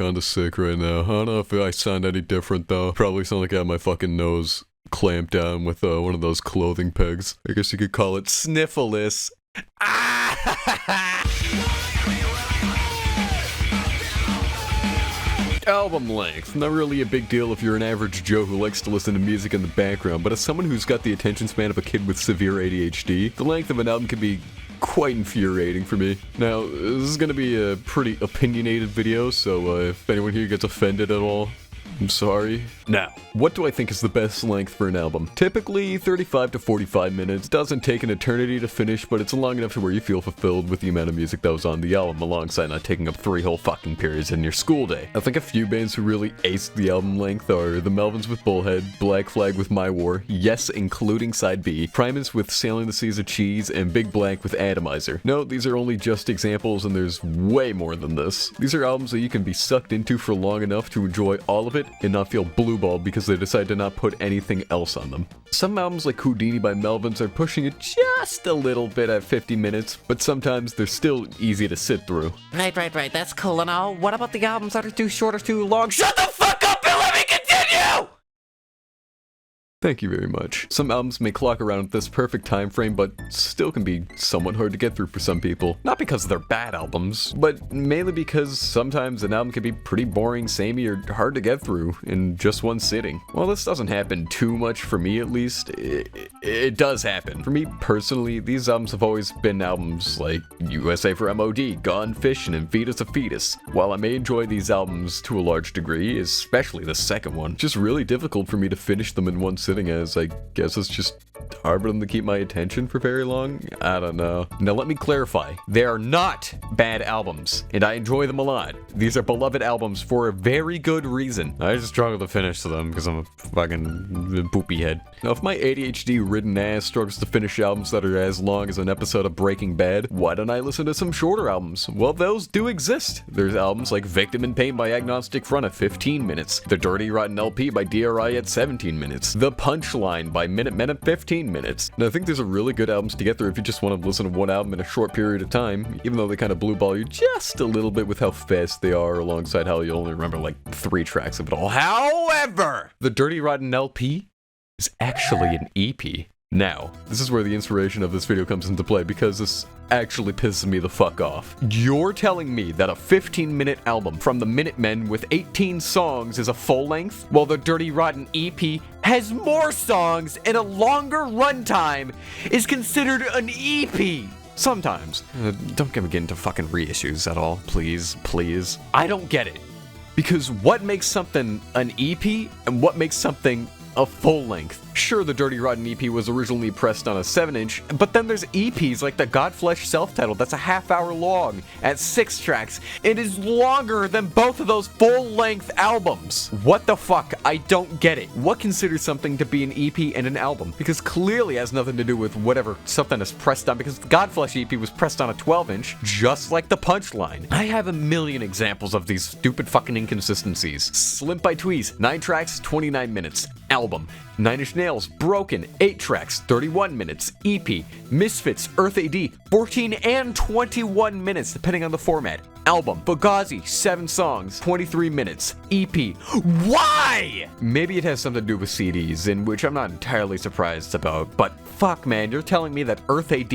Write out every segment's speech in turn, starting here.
kinda sick right now. I don't know if I sound any different though. Probably sound like I have my fucking nose clamped down with one of those clothing pegs. I guess you could call it sniffleous. Album length. Not really a big deal if you're an average Joe who likes to listen to music in the background, but as someone who's got the attention span of a kid with severe ADHD, the length of an album can be quite infuriating for me. Now, this is gonna be a pretty opinionated video, so if anyone here gets offended at all, I'm sorry. Now, what do I think is the best length for an album? Typically 35 to 45 minutes. Doesn't take an eternity to finish, but it's long enough to where you feel fulfilled with the amount of music that was on the album, alongside not taking up 3 whole fucking periods in your school day. I think a few bands who really aced the album length are the Melvins with Bullhead, Black Flag with My War, yes, including Side B, Primus with Sailing the Seas of Cheese, and Big Black with Atomizer. No, these are only just examples, and there's way more than this. These are albums that you can be sucked into for long enough to enjoy all of it and not feel blueballed because they decide to not put anything else on them. Some albums like Houdini by Melvins are pushing it just a little bit at 50 minutes, but sometimes they're still easy to sit through. Right, that's cool and all. What about the albums that are too short or too long? Shut the fuck up and let me continue! Thank you very much. Some albums may clock around at this perfect time frame, but still can be somewhat hard to get through for some people. Not because they're bad albums, but mainly because sometimes an album can be pretty boring, samey, or hard to get through in just one sitting. While this doesn't happen too much for me at least, it does happen. For me personally, these albums have always been albums like USA for MOD, Gone Fishing, and Fetus of Fetus. While I may enjoy these albums to a large degree, especially the second one, it's just really difficult for me to finish them in one sitting, as I guess it's just hard for them to keep my attention for very long. I don't know. Now let me clarify. They are not bad albums, and I enjoy them a lot. These are beloved albums for a very good reason. I just struggle to finish them because I'm a fucking poopy head. Now if my ADHD-ridden ass struggles to finish albums that are as long as an episode of Breaking Bad, why don't I listen to some shorter albums? Well, those do exist. There's albums like Victim in Pain by Agnostic Front at 15 minutes, The Dirty Rotten LP by DRI at 17 minutes, The Punchline by Minutemen at 15 minutes. And I think these are really good albums to get through if you just want to listen to one album in a short period of time, even though they kind of blue ball you just a little bit with how fast they are, alongside how you only remember like 3 tracks of it all. However, The Dirty Rotten LP is actually an EP. Now, this is where the inspiration of this video comes into play, because this actually pisses me the fuck off. You're telling me that a 15-minute album from the Minutemen with 18 songs is a full length, while the Dirty Rotten EP has more songs and a longer runtime is considered an EP? Sometimes. Don't get into fucking reissues at all, please. I don't get it. Because what makes something an EP and what makes something a full length? Sure, the Dirty Rotten EP was originally pressed on a 7-inch, but then there's EPs like the Godflesh self-titled that's a half-hour long at 6 tracks. It is longer than both of those full-length albums. What the fuck? I don't get it. What considers something to be an EP and an album? Because clearly it has nothing to do with whatever something is pressed on, because the Godflesh EP was pressed on a 12-inch, just like the Punchline. I have a million examples of these stupid fucking inconsistencies. Slimp by Tweez, 9 tracks, 29 minutes. Album. 9 Inch Nails, Broken, 8 tracks, 31 minutes. EP, Misfits, Earth AD, 14 and 21 minutes, depending on the format. Album, Fugazi, 7 songs, 23 minutes. EP. Why? Maybe it has something to do with CDs, in which I'm not entirely surprised about, but fuck man, you're telling me that Earth AD,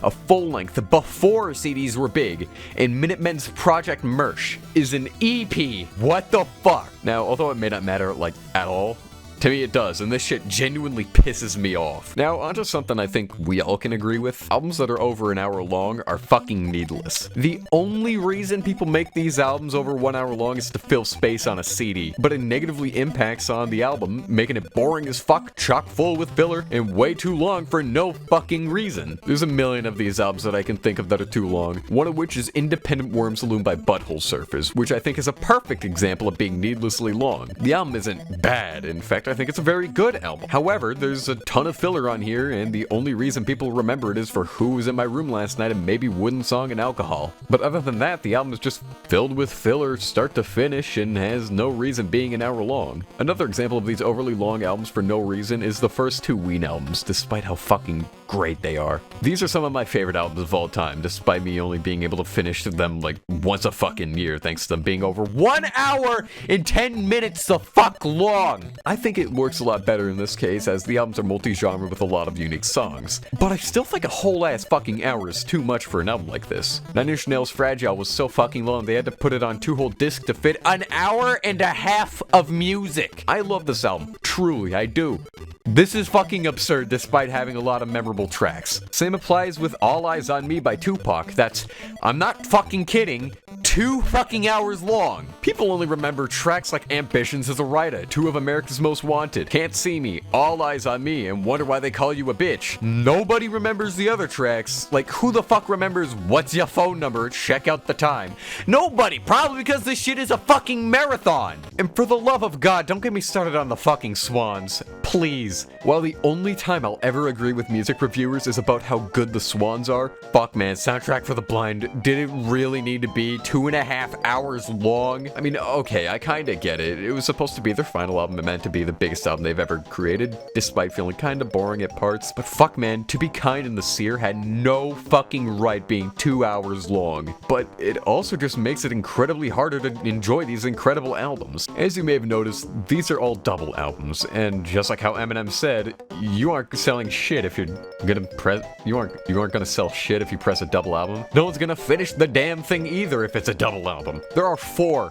a full length before CDs were big, and Minutemen's Project Merch is an EP. What the fuck? Now, although it may not matter, like, at all, to me it does, and this shit genuinely pisses me off. Now, onto something I think we all can agree with. Albums that are over an hour long are fucking needless. The only reason people make these albums over 1 hour long is to fill space on a CD, but it negatively impacts on the album, making it boring as fuck, chock full with filler, and way too long for no fucking reason. There's a million of these albums that I can think of that are too long, one of which is Independent Worm Saloon by Butthole Surfers, which I think is a perfect example of being needlessly long. The album isn't bad, in fact I think it's a very good album. However, there's a ton of filler on here, and the only reason people remember it is for Who Was in My Room Last Night and maybe Wooden Song and Alcohol. But other than that, the album is just filled with filler start to finish and has no reason being an hour long. Another example of these overly long albums for no reason is the first two Ween albums, despite how fucking great they are. These are some of my favorite albums of all time, despite me only being able to finish them like once a fucking year, thanks to them being over 1 hour and 10 minutes the fuck long. I think it works a lot better in this case, as the albums are multi-genre with a lot of unique songs. But I still think a whole ass fucking hour is too much for an album like this. Nine Inch Nails' Fragile was so fucking long they had to put it on 2 whole discs to fit an hour and a half of music. I love this album, truly, I do. This is fucking absurd despite having a lot of memorable tracks. Same applies with All Eyes on Me by Tupac. That's, I'm not fucking kidding, 2 fucking hours long. People only remember tracks like Ambitions as a Writer, 2 of America's Most Wanted, Can't See Me, All Eyes on Me, and Wonder Why They Call You a Bitch. Nobody remembers the other tracks. Like, who the fuck remembers What's Your Phone Number? Check Out the Time. Nobody, probably because this shit is a fucking marathon. And for the love of God, don't get me started on the fucking Swans. Please. While the only time I'll ever agree with music reviewers is about how good the Swans are, fuck man, Soundtrack for the Blind, did it really need to be 2.5 hours long? I mean, okay, I kinda get it. It was supposed to be their final album and meant to be the biggest album they've ever created, despite feeling kinda boring at parts. But fuck man, To Be Kind and The Seer had no fucking right being 2 hours long. But it also just makes it incredibly harder to enjoy these incredible albums. As you may have noticed, these are all double albums, and just like how Eminem said, you aren't selling shit if you're gonna press, you aren't gonna sell shit if you press a double album. No one's gonna finish the damn thing either if it's a double album. There are four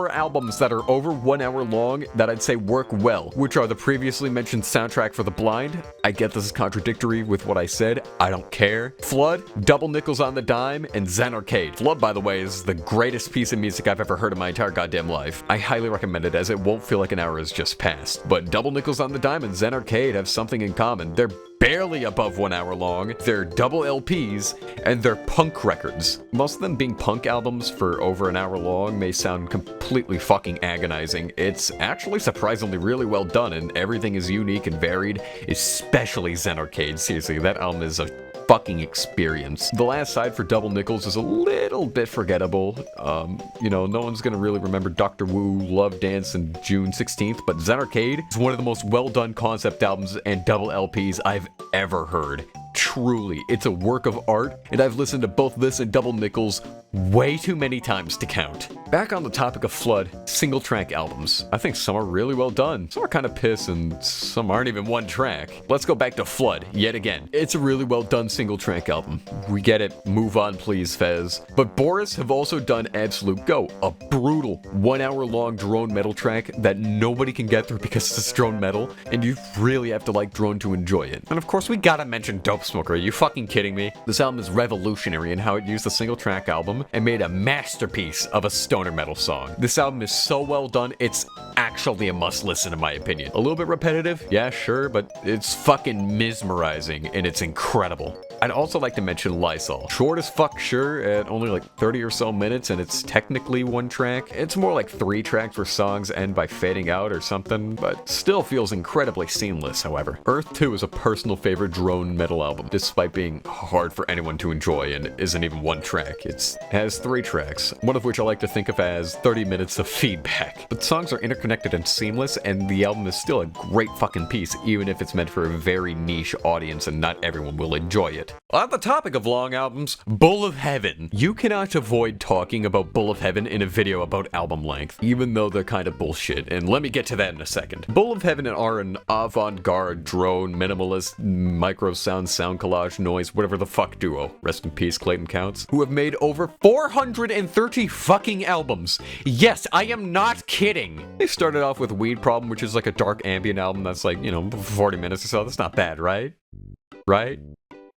albums that are over 1 hour long that I'd say work well, which are the previously mentioned Soundtrack for the Blind. I get this is contradictory with what I said, I don't care. Flood, Double Nickels on the Dime, and Zen Arcade. Flood, by the way, is the greatest piece of music I've ever heard in my entire goddamn life. I highly recommend it, as it won't feel like an hour has just passed. But Double Nickels on the Dime and Zen Arcade have something in common. They're barely above 1 hour long, they're double LPs, and they're punk records. Most of them being punk albums for over an hour long may sound completely fucking agonizing. It's actually surprisingly really well done, and everything is unique and varied, especially Zen Arcade. Seriously, that album is a fucking experience. The last side for Double Nickels is a little bit forgettable. No one's gonna really remember Dr. Wu, Love Dance, and June 16th, but Zen Arcade is one of the most well-done concept albums and double LPs I've ever heard. Truly, it's a work of art, and I've listened to both this and Double Nickels way too many times to count. Back on the topic of Flood, single track albums. I think some are really well done, some are kind of piss, and some aren't even one track. Let's go back to Flood, yet again. It's a really well done single track album. We get it, move on please, Fez. But Boris have also done Absolute Go, a brutal 1 hour long drone metal track that nobody can get through because it's drone metal, and you really have to like drone to enjoy it. And of course we gotta mention Dope Smoker, are you fucking kidding me? This album is revolutionary in how it used a single track album and made a masterpiece of a stoner metal song. This album is so well done, it's actually a must listen in my opinion. A little bit repetitive, yeah sure, but it's fucking mesmerizing and it's incredible. I'd also like to mention Lysol. Short as fuck, sure, at only like 30 or so minutes, and it's technically one track. It's more like 3 tracks where songs end by fading out or something, but still feels incredibly seamless, however. Earth 2 is a personal favorite drone metal album, despite being hard for anyone to enjoy and isn't even one track. It has 3 tracks, one of which I like to think of as 30 minutes of feedback. But songs are interconnected and seamless, and the album is still a great fucking piece, even if it's meant for a very niche audience and not everyone will enjoy it. On the topic of long albums, Bull of Heaven. You cannot avoid talking about Bull of Heaven in a video about album length, even though they're kind of bullshit, and let me get to that in a second. Bull of Heaven are an avant-garde, drone, minimalist, micro sound collage, noise, whatever the fuck duo, rest in peace Clayton Counts, who have made over 430 fucking albums. Yes, I am not kidding. They started off with Weed Problem, which is like a dark ambient album that's like, 40 minutes or so. That's not bad, right? Right?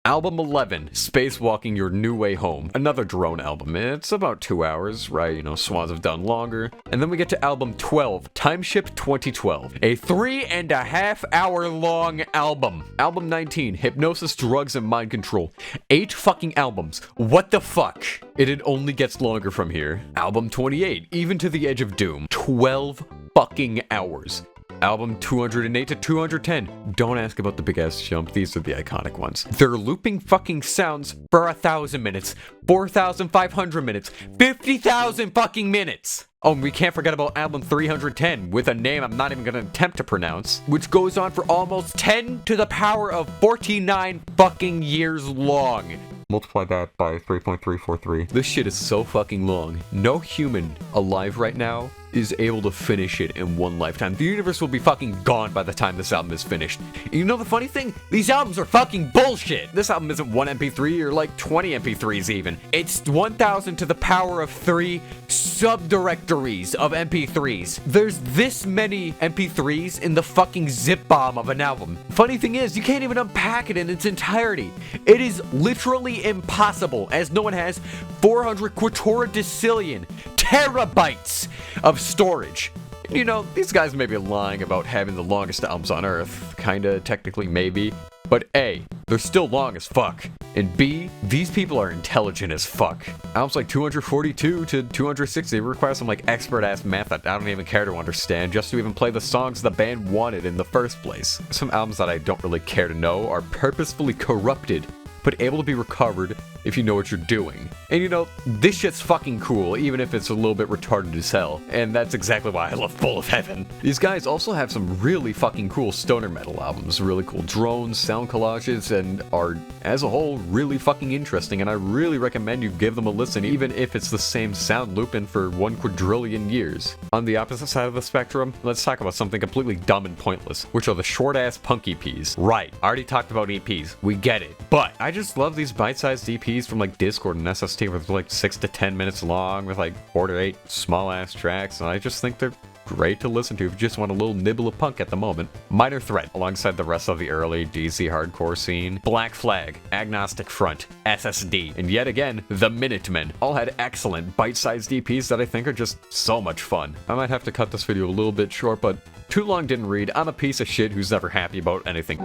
Album 11, Spacewalking Your New Way Home. Another drone album. It's about 2 hours, right? Swans have done longer. And then we get to album 12, Timeship 2012. A 3.5 hour long album. Album 19, Hypnosis, Drugs, and Mind Control. 8 fucking albums. What the fuck? It only gets longer from here. Album 28, Even to the Edge of Doom. 12 fucking hours. Album 208 to 210. Don't ask about the big ass jump. These are the iconic ones. They're looping fucking sounds for 1,000 minutes, 4,500 minutes, 50,000 fucking minutes. Oh, and we can't forget about album 310 with a name I'm not even gonna attempt to pronounce, which goes on for almost 10 to the power of 49 fucking years long. Multiply that by 3.343. This shit is so fucking long. No human alive right now is able to finish it in one lifetime. The universe will be fucking gone by the time this album is finished. And you know the funny thing? These albums are fucking bullshit. This album isn't 1 MP3 or like 20 MP3s even. It's 1,000 to the power of 3 subdirectories of MP3s. There's this many MP3s in the fucking zip bomb of an album. Funny thing is, you can't even unpack it in its entirety. It is literally impossible, as no one has 400 quatorticillion terabytes of storage. You know, these guys may be lying about having the longest albums on Earth. Kinda, technically, maybe. But A, they're still long as fuck. And B, these people are intelligent as fuck. Albums like 242 to 260 require some like expert ass math that I don't even care to understand just to even play the songs the band wanted in the first place. Some albums that I don't really care to know are purposefully corrupted, but able to be recovered if you know what you're doing. And you know, this shit's fucking cool, even if it's a little bit retarded as hell. And that's exactly why I love Bull of Heaven. These guys also have some really fucking cool stoner metal albums, really cool drones, sound collages, and are, as a whole, really fucking interesting, and I really recommend you give them a listen, even if it's the same sound looping for 1 quadrillion years. On the opposite side of the spectrum, let's talk about something completely dumb and pointless, which are the short-ass punk EPs. Right, I already talked about EPs, we get it. But I just love these bite-sized EPs from like Discord and SST with like 6 to 10 minutes long with like 4 to 8 small ass tracks, and I just think they're great to listen to if you just want a little nibble of punk at the moment. Minor Threat, alongside the rest of the early DC hardcore scene, Black Flag, Agnostic Front, SSD, and yet again, the Minutemen, all had excellent bite-sized EPs that I think are just so much fun. I might have to cut this video a little bit short, but too long didn't read. I'm a piece of shit who's never happy about anything.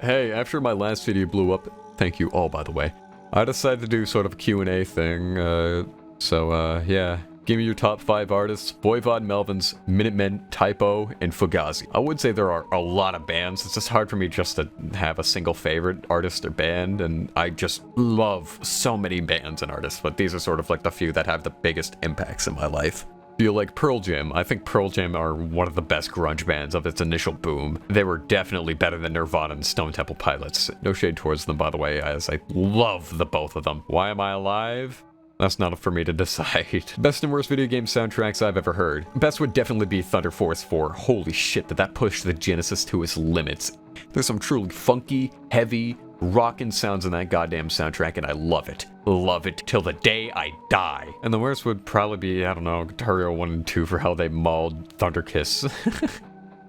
Hey, after my last video blew up, thank you all by the way, I decided to do sort of a Q&A thing, yeah. Give me your top 5 artists: Voivod Melvins, Minutemen, Typo, and Fugazi. I would say there are a lot of bands. It's just hard for me just to have a single favorite artist or band, and I just love so many bands and artists, but these are sort of like the few that have the biggest impacts in my life. Feel like Pearl Jam. I think Pearl Jam are one of the best grunge bands of its initial boom. They were definitely better than Nirvana and Stone Temple Pilots. No shade towards them, by the way, as I love the both of them. Why am I alive? That's not for me to decide. Best and worst video game soundtracks I've ever heard. Best would definitely be Thunder Force 4. Holy shit, did that push the Genesis to its limits. There's some truly funky, heavy, rockin' sounds in that goddamn soundtrack, and I love it. Love it till the day I die. And the worst would probably be, I don't know, Guitar Hero 1 and 2 for how they mauled Thunder Kiss.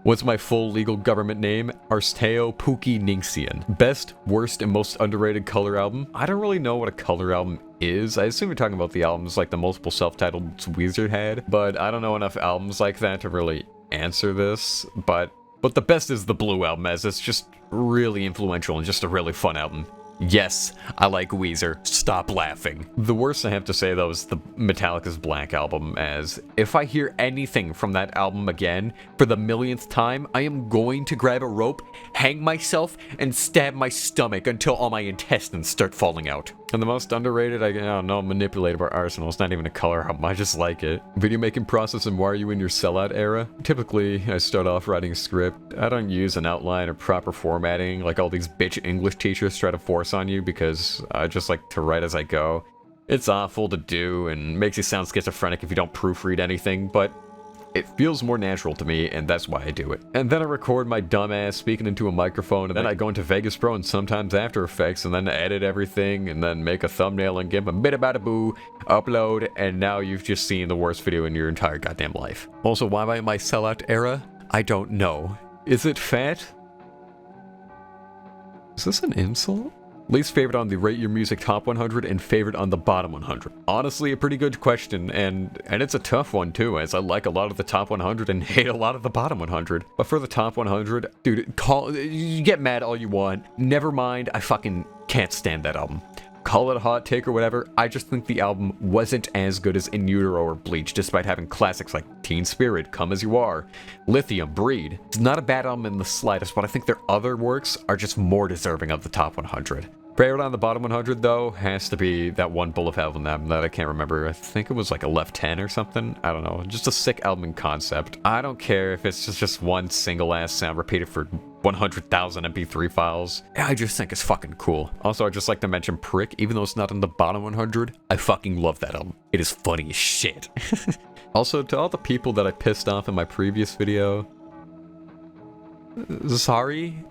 What's my full legal government name? Arsteo Pookie Ninxian. Best, worst, and most underrated color album? I don't really know what a color album is. I assume you're talking about the albums like the multiple self-titled Weezer had, but I don't know enough albums like that to really answer this, but the best is the Blue album, as it's just really influential and just a really fun album. Yes, I like Weezer. Stop laughing. The worst I have to say, though, is the Metallica's Black album, as if I hear anything from that album again for the millionth time, I am going to grab a rope, hang myself, and stab my stomach until all my intestines start falling out. And the most underrated, I don't know, Manipulated by Arsenal. It's not even a color album, I just like it. Video making process, and why are you in your sellout era? Typically, I start off writing a script. I don't use an outline or proper formatting like all these bitch English teachers try to force on you, because I just like to write as I go. It's awful to do and makes you sound schizophrenic if you don't proofread anything, but It feels more natural to me, and that's why I do it. And then I record my dumbass speaking into a microphone, and then I go into Vegas Pro and sometimes After Effects, and then edit everything, and then make a thumbnail and give a bit about a boo, upload, and now you've just seen the worst video in your entire goddamn life. Also, why am I in my sellout era? I don't know. Is it fat? Is this an insult? Least favorite on the Rate Your Music Top 100 and favorite on the Bottom 100. Honestly, a pretty good question, and it's a tough one too, as I like a lot of the Top 100 and hate a lot of the Bottom 100. But for the Top 100, dude, you get mad all you want. Never mind, I fucking can't stand that album. Call it a hot take or whatever, I just think the album wasn't as good as In Utero or Bleach, despite having classics like Teen Spirit, Come As You Are, Lithium, Breed. It's not a bad album in the slightest, but I think their other works are just more deserving of the Top 100. Favorite on the Bottom 100, though, has to be that one Bull of Heaven album that I can't remember. I think it was like a Left 10 or something. I don't know. Just a sick album in concept. I don't care if it's just one single-ass sound repeated for 100,000 MP3 files. I just think it's fucking cool. Also, I'd just like to mention Prick, even though it's not in the Bottom 100. I fucking love that album. It is funny as shit. Also, to all the people that I pissed off in my previous video, sorry.